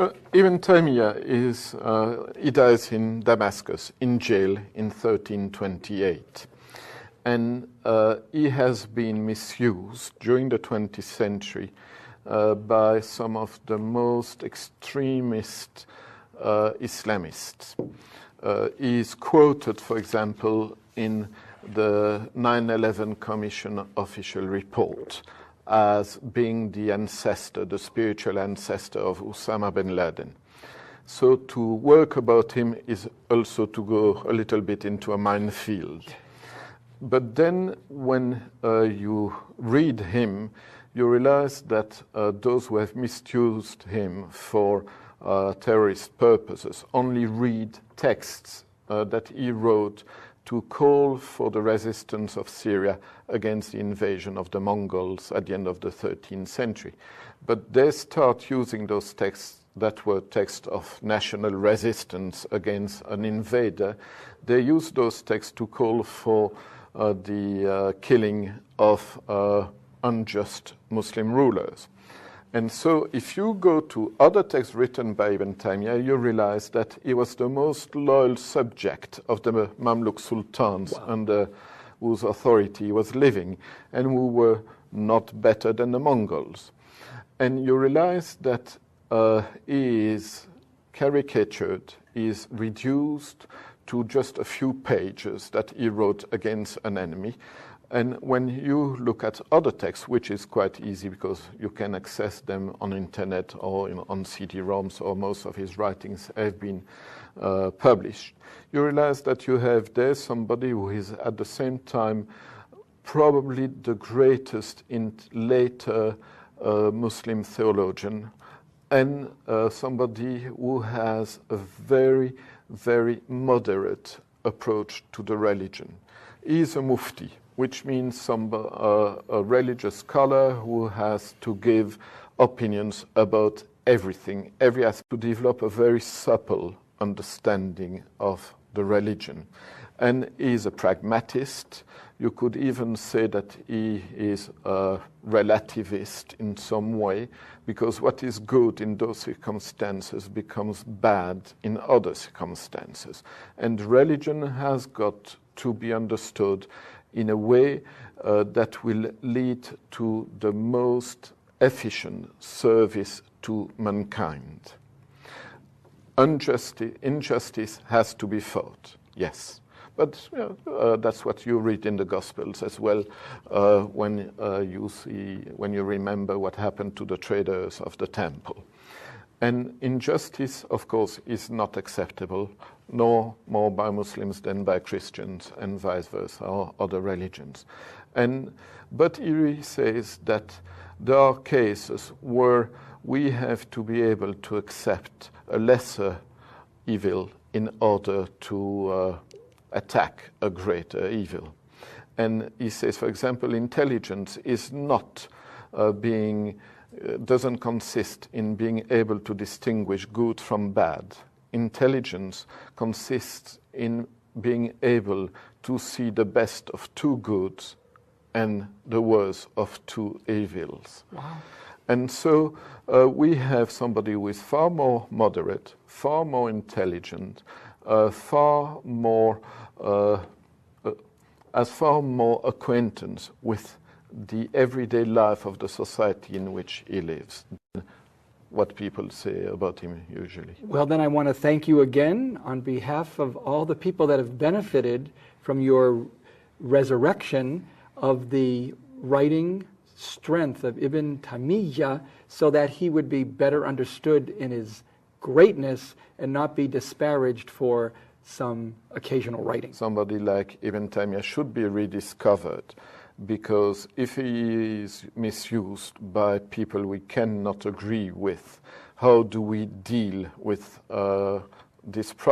Ibn Taymiyyah he dies in Damascus, in jail in 1328. And he has been misused during the 20th century by some of the most extremist Islamists. He is quoted, for example, in the 9/11 Commission official report as being the ancestor, the spiritual ancestor of Osama bin Laden. So to work about him is also to go a little bit into a minefield. But then when you read him, you realize that those who have misused him for terrorist purposes only read texts that he wrote to call for the resistance of Syria against the invasion of the Mongols at the end of the 13th century. But they start using those texts that were texts of national resistance against an invader. They use those texts to call for the killing of unjust Muslim rulers. And so if you go to other texts written by Ibn Taymiyyah, you realize that he was the most loyal subject of the Mamluk sultans under whose authority he was living, and who were not better than the Mongols. And you realize that he is caricatured, he is reduced to just a few pages that he wrote against an enemy. And when you look at other texts, which is quite easy because you can access them on internet or on CD-ROMs, or most of his writings have been published, you realize that you have there somebody who is at the same time probably the greatest in later Muslim theologian, and somebody who has a very, very moderate approach to the religion. He is a mufti, which means a religious scholar who has to give opinions about everything, every aspect, to develop a very supple understanding of the religion. And he is a pragmatist. You could even say that he is a relativist in some way, because what is good in those circumstances becomes bad in other circumstances. And religion has got to be understood in a way that will lead to the most efficient service to mankind. Injustice has to be fought, yes. But that's what you read in the Gospels as well, when you remember what happened to the traders of the temple. And injustice, of course, is not acceptable, no more by Muslims than by Christians, and vice versa, or other religions. But he says that there are cases where we have to be able to accept a lesser evil in order to attack a greater evil. And he says, for example, intelligence is not doesn't consist in being able to distinguish good from bad. Intelligence consists in being able to see the best of two goods and the worst of two evils. Wow. And so we have somebody who is far more moderate, far more intelligent, has far more acquaintance with the everyday life of the society in which he lives, what people say about him usually. Well, then I want to thank you again on behalf of all the people that have benefited from your resurrection of the writing strength of Ibn Taymiyyah, so that he would be better understood in his greatness and not be disparaged for some occasional writing. Somebody like Ibn Taymiyyah should be rediscovered, because if he is misused by people we cannot agree with, how do we deal with this problem?